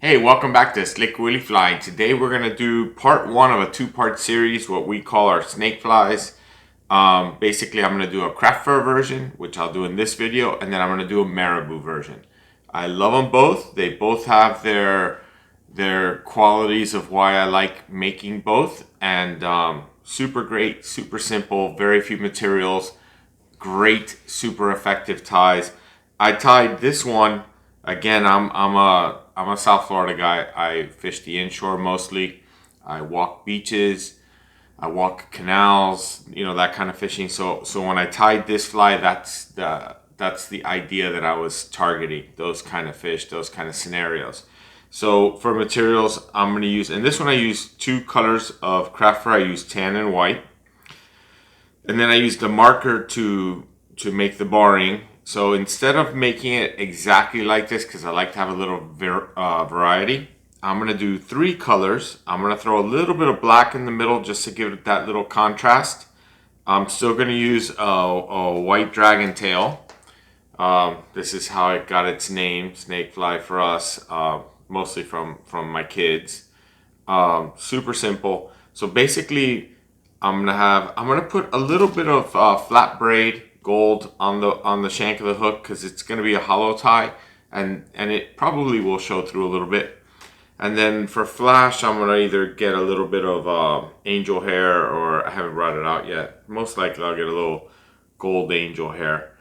Hey, welcome back to Slick Willy Flying. Today we're going to do part one of a two-part series, what we call our snake flies. Basically, I'm going to do a craft fur version, which I'll do in this video, and then I'm going to do a marabou version. I love them both. They both have their qualities of why I like making both, and super great, super simple, very few materials, great, super effective ties. I tied this one. Again, I'm a South Florida guy. I fish the inshore mostly. I walk beaches. I walk canals. You know, that kind of fishing. So when I tied this fly, that's the idea that I was targeting. Those kind of fish, those kind of scenarios. So for materials, I'm going to use, and this one I use two colors of craft fur. I use tan and white, and then I use the marker to make the barring. So instead of making it exactly like this, because I like to have a little variety, I'm going to do three colors. I'm going to throw a little bit of black in the middle just to give it that little contrast. I'm still going to use a white dragon tail. This is how it got its name, snake fly for us, mostly from my kids. Super simple. So basically, I'm gonna put a little bit of flat braid gold on the shank of the hook because it's gonna be a hollow tie, and it probably will show through a little bit. And then for flash, I'm gonna either get a little bit of angel hair, or I haven't brought it out yet. Most likely I'll get a little gold angel hair,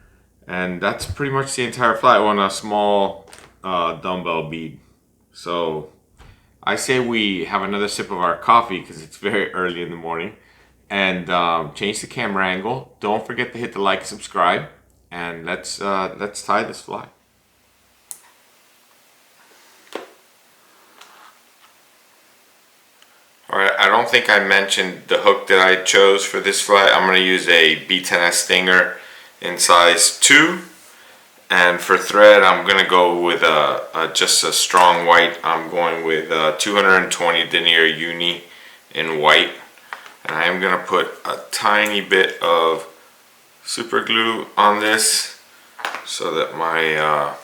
and that's pretty much the entire fly on a small dumbbell bead. So I say we have another sip of our coffee because it's very early in the morning, and change the camera angle. Don't forget to hit the like and subscribe, and let's tie this fly. Alright, I don't think I mentioned the hook that I chose for this fly. I'm going to use a B10S Stinger in size 2. And for thread, I'm going to go with just a strong white. I'm going with 220 denier uni in white. And I am going to put a tiny bit of super glue on this so that my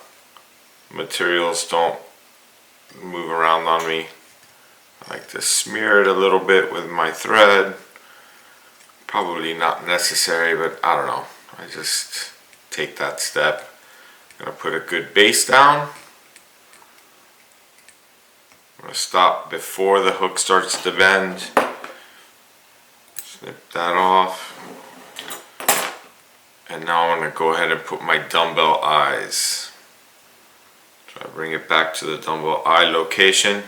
materials don't move around on me. I like to smear it a little bit with my thread. Probably not necessary, but I don't know. I just take that step. I'm going to put a good base down. I'm going to stop before the hook starts to bend. Snip that off. And now I'm going to go ahead and put my dumbbell eyes. So I bring it back to the dumbbell eye location.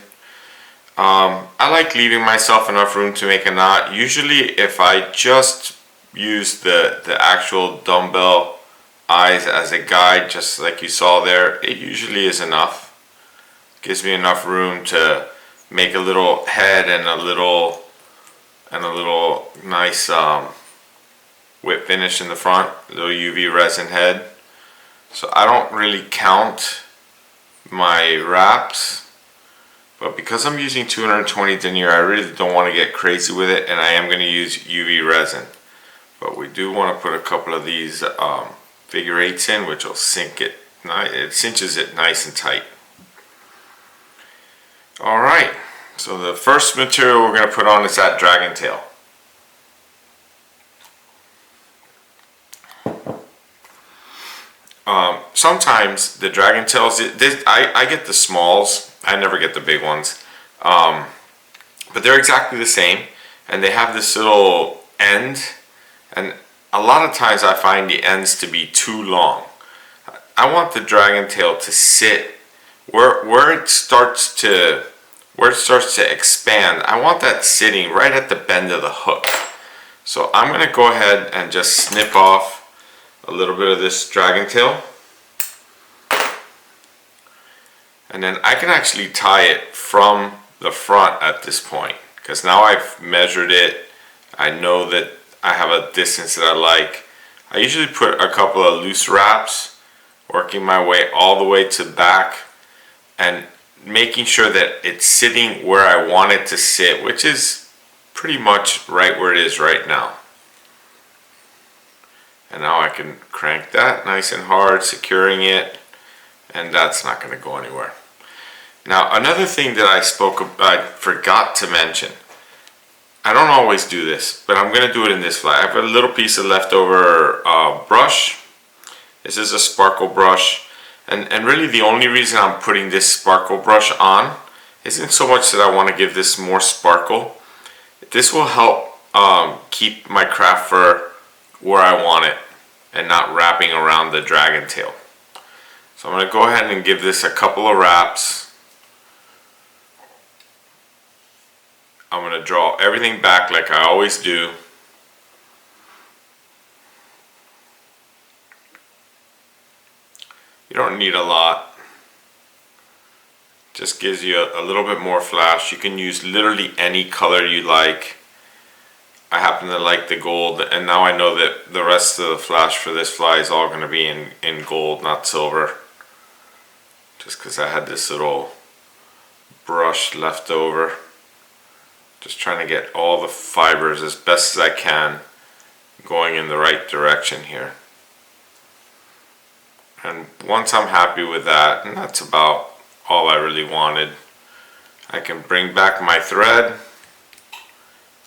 I like leaving myself enough room to make a knot. Usually if I just use the actual dumbbell eyes as a guide, just like you saw there, it usually is enough. Gives me enough room to make a little head and a little nice whip finish in the front, little UV resin head. So I don't really count my wraps. But because I'm using 220 denier, I really don't want to get crazy with it, and I am going to use UV resin. But we do want to put a couple of these figure eights in, which will sink it. It cinches it nice and tight. Alright, so the first material we're going to put on is that dragon tail. Sometimes the dragon tails, I get the smalls. I never get the big ones, but they're exactly the same, and they have this little end, and a lot of times I find the ends to be too long. I want the dragon tail to sit where it starts to expand. I want that sitting right at the bend of the hook. So I'm going to go ahead and just snip off a little bit of this dragon tail. And then I can actually tie it from the front at this point, because now I've measured it. I know that I have a distance that I like. I usually put a couple of loose wraps, working my way all the way to the back and making sure that it's sitting where I want it to sit, which is pretty much right where it is right now. And now I can crank that nice and hard, securing it, and that's not going to go anywhere. Now, another thing that I forgot to mention. I don't always do this, but I'm gonna do it in this fly. I have a little piece of leftover brush. This is a Sparckle brush, and really the only reason I'm putting this Sparckle brush on isn't so much that I want to give this more sparkle. This will help keep my craft fur where I want it and not wrapping around the dragon tail. So I'm going to go ahead and give this a couple of wraps. I'm going to draw everything back like I always do. You don't need a lot. Just gives you a little bit more flash. You can use literally any color you like. I happen to like the gold, and now I know that the rest of the flash for this fly is all going to be in gold, not silver. Just because I had this little brush left over. Just trying to get all the fibers as best as I can going in the right direction here. And once I'm happy with that, and that's about all I really wanted, I can bring back my thread,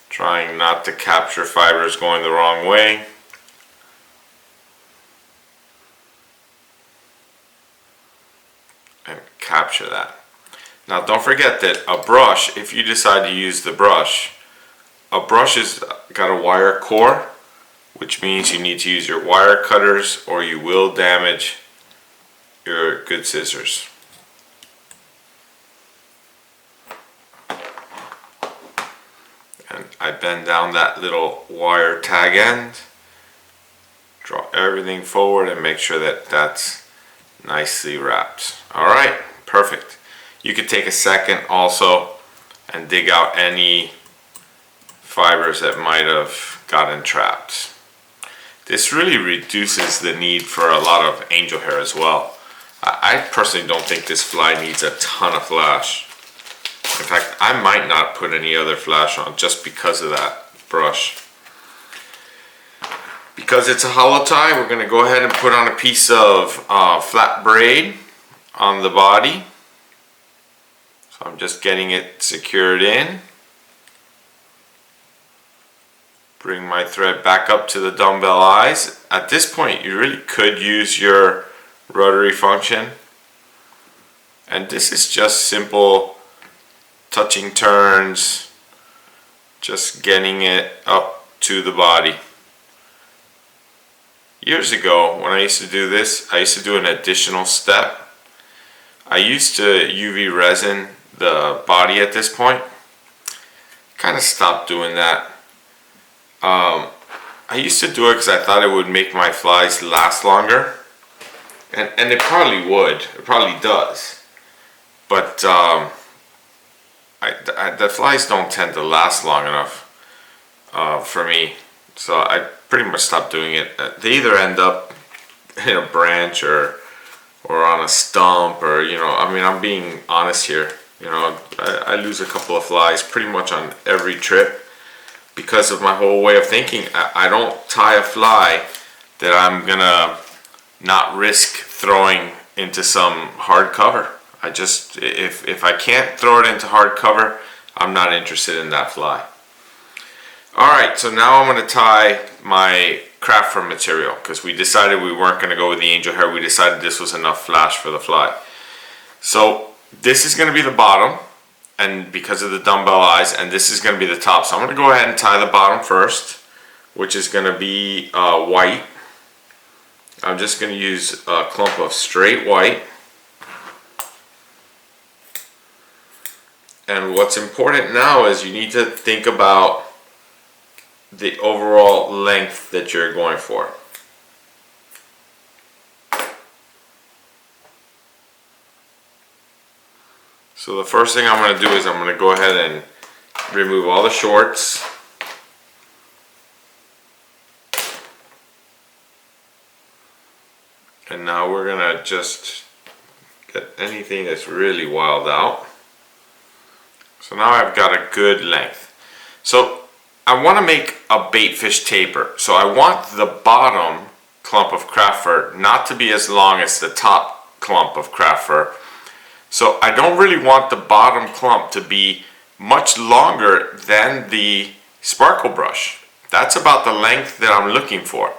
trying not to capture fibers going the wrong way. And capture that. Now don't forget that a brush, if you decide to use the brush, a brush has got a wire core, which means you need to use your wire cutters or you will damage your good scissors. And I bend down that little wire tag end, draw everything forward and make sure that that's nicely wrapped. Alright, perfect. You could take a second also and dig out any fibers that might have gotten trapped. This really reduces the need for a lot of angel hair as well. I personally don't think this fly needs a ton of flash. In fact, I might not put any other flash on just because of that brush. Because it's a hollow tie, we're going to go ahead and put on a piece of flat braid on the body. So I'm just getting it secured in. Bring my thread back up to the dumbbell eyes. At this point, you really could use your rotary function. And this is just simple touching turns, just getting it up to the body. Years ago, when I used to do this, I used to do an additional step. I used to UV resin the body at this point. Kind of stopped doing that. I used to do it because I thought it would make my flies last longer. And it probably would. It probably does. But the flies don't tend to last long enough for me. So I pretty much stopped doing it. They either end up in a branch or on a stump, or, you know, I mean, I'm being honest here. You know, I lose a couple of flies pretty much on every trip because of my whole way of thinking. I don't tie a fly that I'm gonna not risk throwing into some hard cover. I just, if I can't throw it into hard cover, I'm not interested in that fly. Alright, so now I'm going to tie my craft fur material, because we decided we weren't going to go with the angel hair. We decided this was enough flash for the fly. So this is going to be the bottom, and because of the dumbbell eyes, and this is going to be the top. So I'm going to go ahead and tie the bottom first, which is going to be white. I'm just going to use a clump of straight white. And what's important now is you need to think about the overall length that you're going for. So the first thing I'm going to do is I'm going to go ahead and remove all the shorts. And now we're going to just get anything that's really wild out. So now I've got a good length. So I want to make a bait fish taper. So I want the bottom clump of craft fur not to be as long as the top clump of craft fur. So I don't really want the bottom clump to be much longer than the Sparckle brush. That's about the length that I'm looking for.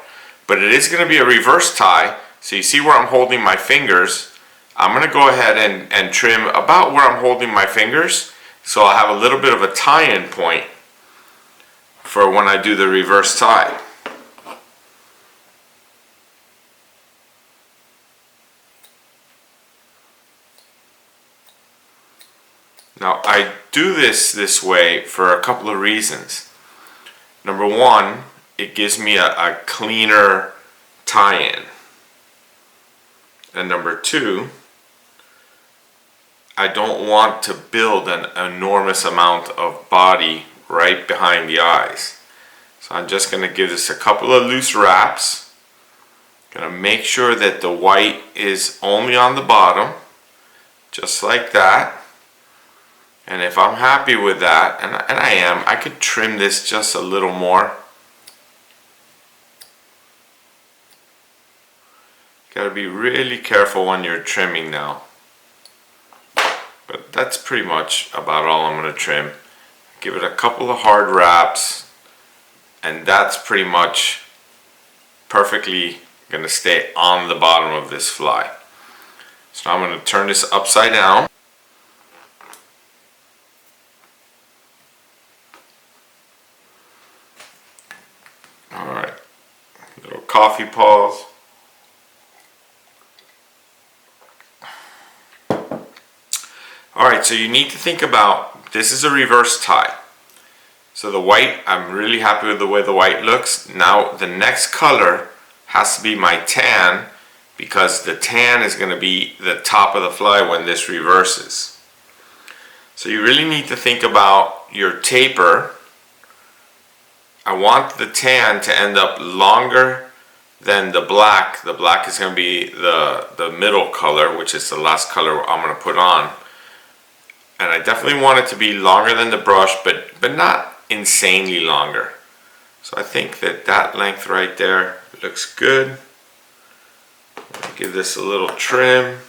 But it is going to be a reverse tie, so you see where I'm holding my fingers. I'm going to go ahead and trim about where I'm holding my fingers, so I'll have a little bit of a tie-in point for when I do the reverse tie. Now I do this way for a couple of reasons. Number one, it gives me a cleaner tie-in. And number two, I don't want to build an enormous amount of body right behind the eyes. So I'm just going to give this a couple of loose wraps. Going to make sure that the white is only on the bottom, just like that. And if I'm happy with that, and I am, I could trim this just a little more. Gotta be really careful when you're trimming now. But that's pretty much about all I'm gonna trim. Give it a couple of hard wraps, and that's pretty much perfectly gonna stay on the bottom of this fly. So now I'm gonna turn this upside down. Alright, little coffee pause. Alright, so you need to think about, this is a reverse tie. So the white, I'm really happy with the way the white looks. Now the next color has to be my tan, because the tan is going to be the top of the fly when this reverses. So you really need to think about your taper. I want the tan to end up longer than the black. The black is going to be the middle color, which is the last color I'm going to put on. And I definitely want it to be longer than the brush, but not insanely longer. So I think that length right there looks good. Give this a little trim.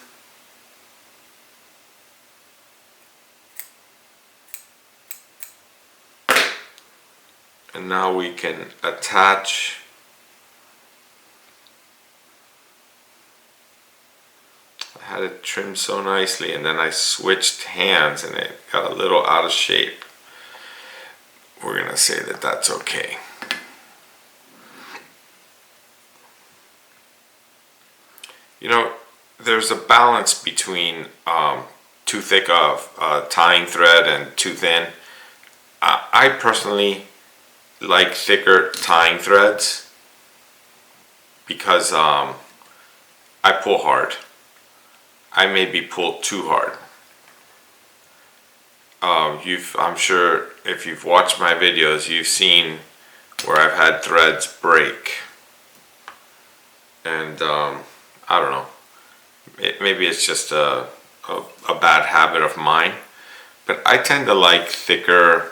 And now we can attach I had it trimmed so nicely, and then I switched hands and it got a little out of shape. We're gonna say that that's okay. You know, there's a balance between too thick of tying thread and too thin. I personally like thicker tying threads because I pull hard. I maybe pull too hard. I'm sure if you've watched my videos, you've seen where I've had threads break. And I don't know, maybe it's just a bad habit of mine, but I tend to like thicker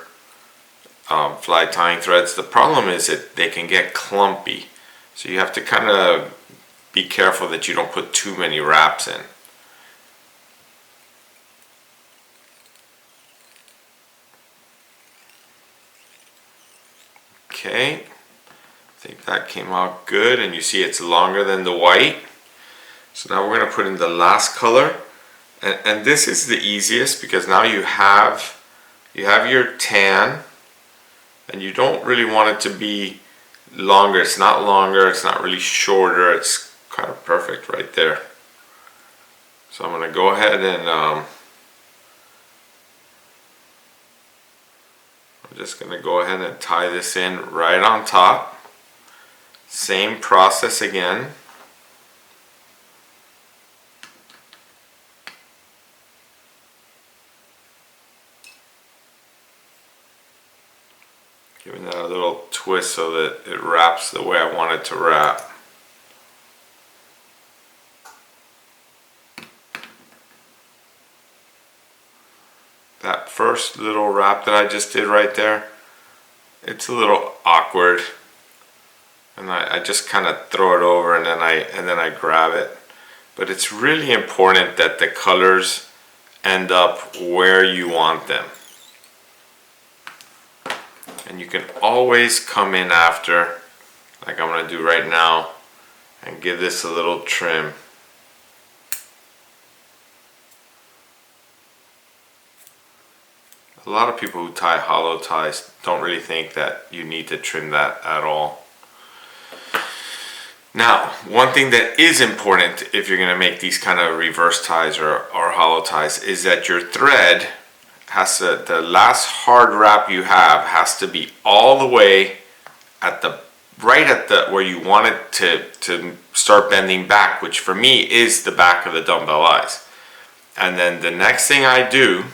fly tying threads. The problem is that they can get clumpy, so you have to kind of be careful that you don't put too many wraps in. Okay, I think that came out good, and you see it's longer than the white. So now we're going to put in the last color, and this is the easiest because now you have your tan, and you don't really want it to be longer. It's not longer, it's not really shorter, it's kind of perfect right there. So I'm going to go ahead and I'm just going to go ahead and tie this in right on top. Same process again. Giving that a little twist so that it wraps the way I want it to wrap. That first little wrap that I just did right there, it's a little awkward, and I just kind of throw it over and then I grab it. But it's really important that the colors end up where you want them. And you can always come in after, like I'm going to do right now, and give this a little trim. A lot of people who tie hollow ties don't really think that you need to trim that at all. Now, one thing that is important if you're going to make these kind of reverse ties or hollow ties is that your thread has to, the last hard wrap you have has to be all the way at the, right at the, where you want it to start bending back, which for me is the back of the dumbbell eyes. And then the next thing I do,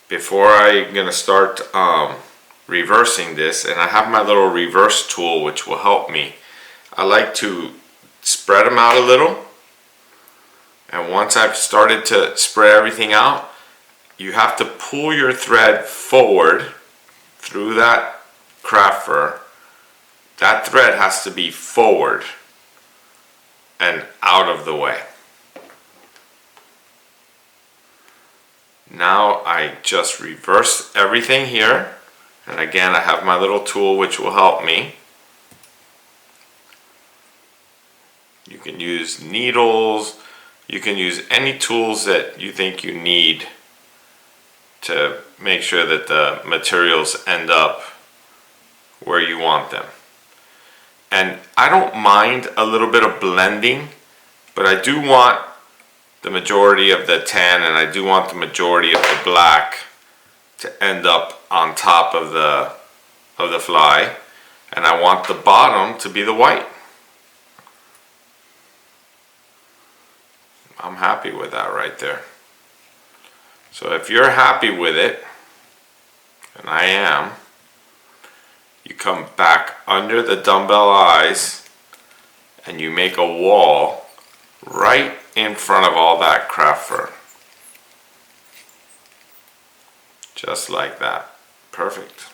before I'm going to start reversing this, and I have my little reverse tool which will help me, I like to spread them out a little, and once I've started to spread everything out, you have to pull your thread forward through that craft fur. That thread has to be forward and out of the way. Now I just reverse everything here, and again I have my little tool which will help me. You can use needles, you can use any tools that you think you need to make sure that the materials end up where you want them. And I don't mind a little bit of blending, but I do want the majority of the tan and I do want the majority of the black to end up on top of the fly, and I want the bottom to be the white. I'm happy with that right there. So if you're happy with it, and I am, you come back under the dumbbell eyes and you make a wall right in front of all that craft fur. Just like that. Perfect.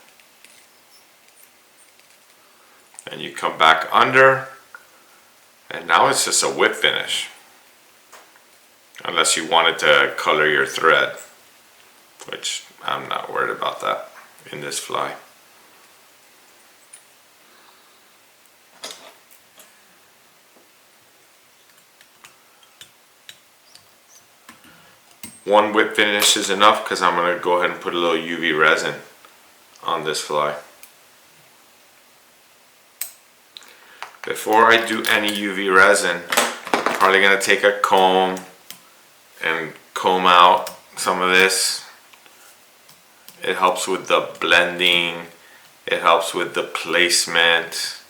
And you come back under, and now it's just a whip finish. Unless you wanted to color your thread, which I'm not worried about that in this fly. One whip finish is enough because I'm going to go ahead and put a little UV resin on this fly. Before I do any UV resin, I'm probably going to take a comb and comb out some of this. It helps with the blending, it helps with the placement.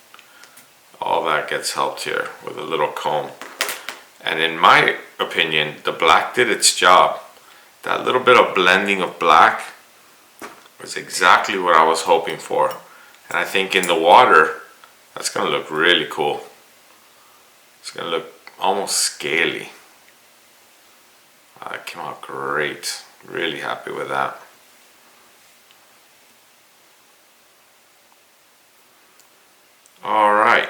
All that gets helped here with a little comb. And in my opinion, the black did its job. That little bit of blending of black was exactly what I was hoping for. And I think in the water, that's going to look really cool. It's going to look almost scaly. It came out great. Really happy with that. Alright.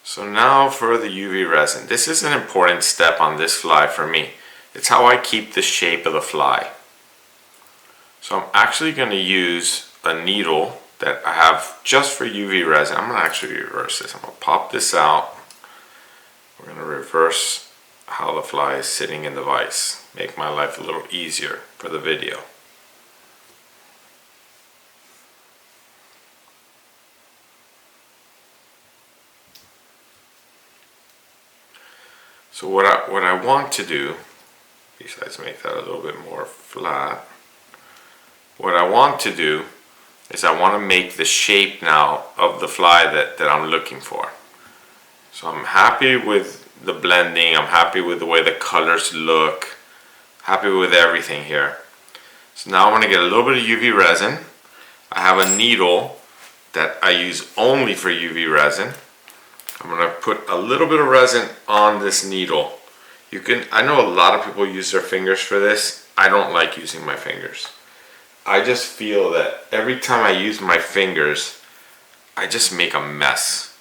So now for the UV resin. This is an important step on this fly for me. It's how I keep the shape of the fly. So I'm actually going to use a needle that I have just for UV resin. I'm going to actually reverse this. I'm going to pop this out. We're going to reverse how the fly is sitting in the vise. Make my life a little easier for the video. So what I want to do, besides make that a little bit more flat, what I want to do is I want to make the shape now of the fly that I'm looking for. So I'm happy with the blending, I'm happy with the way the colors look, happy with everything here. So now I'm going to get a little bit of UV resin. I have a needle that I use only for UV resin. I'm going to put a little bit of resin on this needle. I know a lot of people use their fingers for this. I don't like using my fingers. I just feel that every time I use my fingers, I just make a mess.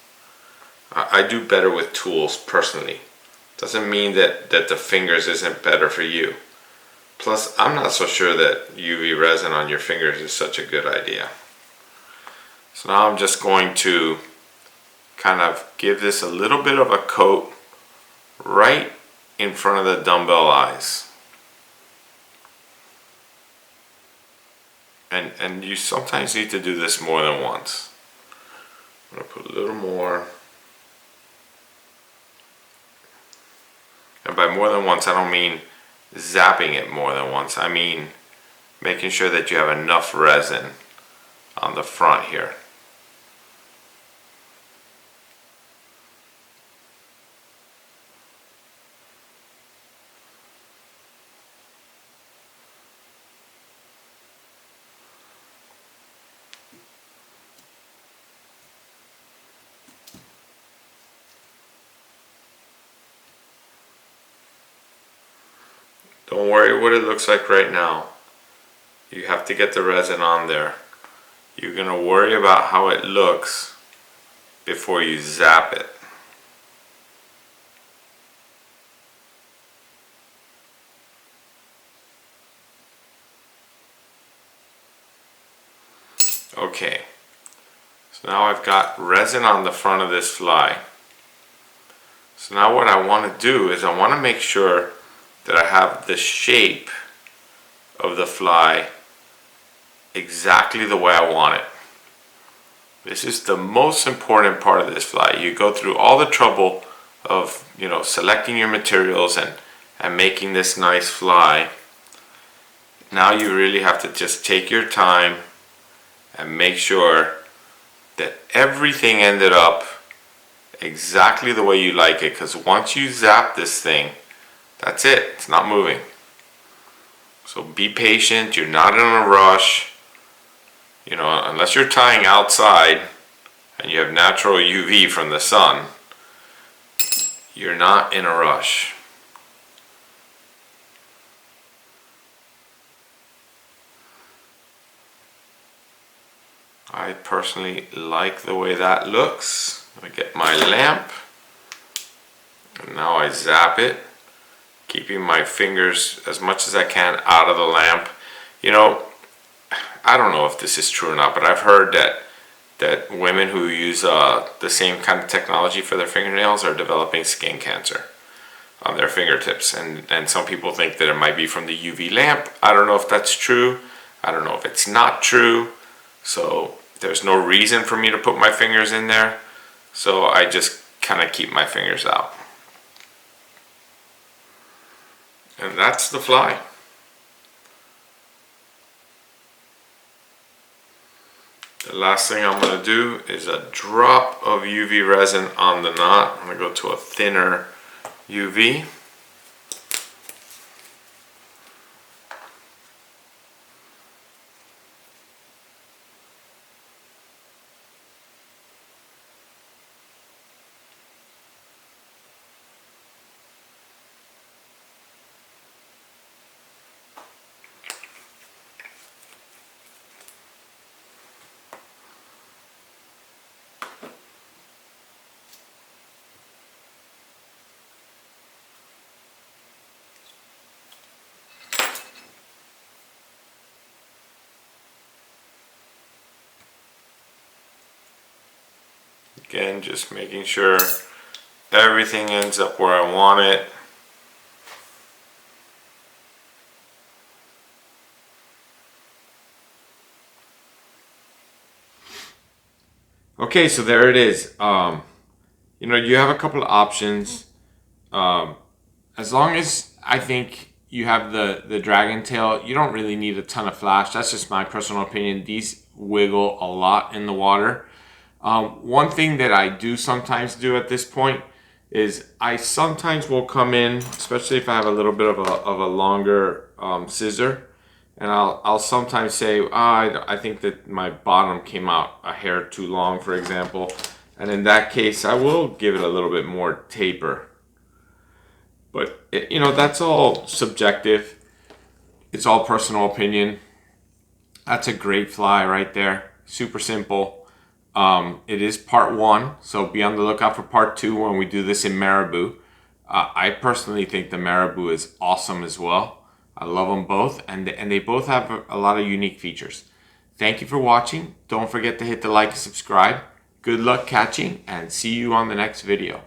I do better with tools personally. Doesn't mean that the fingers isn't better for you. Plus, I'm not so sure that UV resin on your fingers is such a good idea. So now I'm just going to kind of give this a little bit of a coat right in front of the dumbbell eyes. And you sometimes need to do this more than once. I'm going to put a little more. And by more than once, I don't mean zapping it more than once. I mean making sure that you have enough resin on the front here. Don't worry what it looks like right now. You have to get the resin on there. You're going to worry about how it looks before you zap it. Okay, so now I've got resin on the front of this fly. So now what I want to do is I want to make sure that I have the shape of the fly exactly the way I want it. This is the most important part of this fly. You go through all the trouble of, selecting your materials and making this nice fly. Now you really have to just take your time and make sure that everything ended up exactly the way you like it, because once you zap this thing, that's it, it's not moving. So be patient, you're not in a rush. Unless you're tying outside and you have natural UV from the sun, you're not in a rush. I personally like the way that looks. I get my lamp, and now I zap it, keeping my fingers as much as I can out of the lamp. I don't know if this is true or not, but I've heard that women who use the same kind of technology for their fingernails are developing skin cancer on their fingertips. And some people think that it might be from the UV lamp. I don't know if that's true. I don't know if it's not true. So there's no reason for me to put my fingers in there. So I just kind of keep my fingers out. And that's the fly. The last thing I'm going to do is a drop of UV resin on the knot. I'm going to go to a thinner UV. Again, just making sure everything ends up where I want it. Okay, so there it is. You have a couple of options. As long as I think you have the dragon tail, you don't really need a ton of flash. That's just my personal opinion. These wiggle a lot in the water. One thing that I do sometimes do at this point is I sometimes will come in, especially if I have a little bit of a longer scissor, and I'll sometimes say, I think that my bottom came out a hair too long, for example, and in that case I will give it a little bit more taper. But that's all subjective. It's all personal opinion. That's a great fly right there. Super simple. It is part 1, so be on the lookout for part 2 when we do this in marabou. I personally think the marabou is awesome as well. I love them both, and they both have a lot of unique features. Thank you for watching. Don't forget to hit the like and subscribe. Good luck catching, and see you on the next video.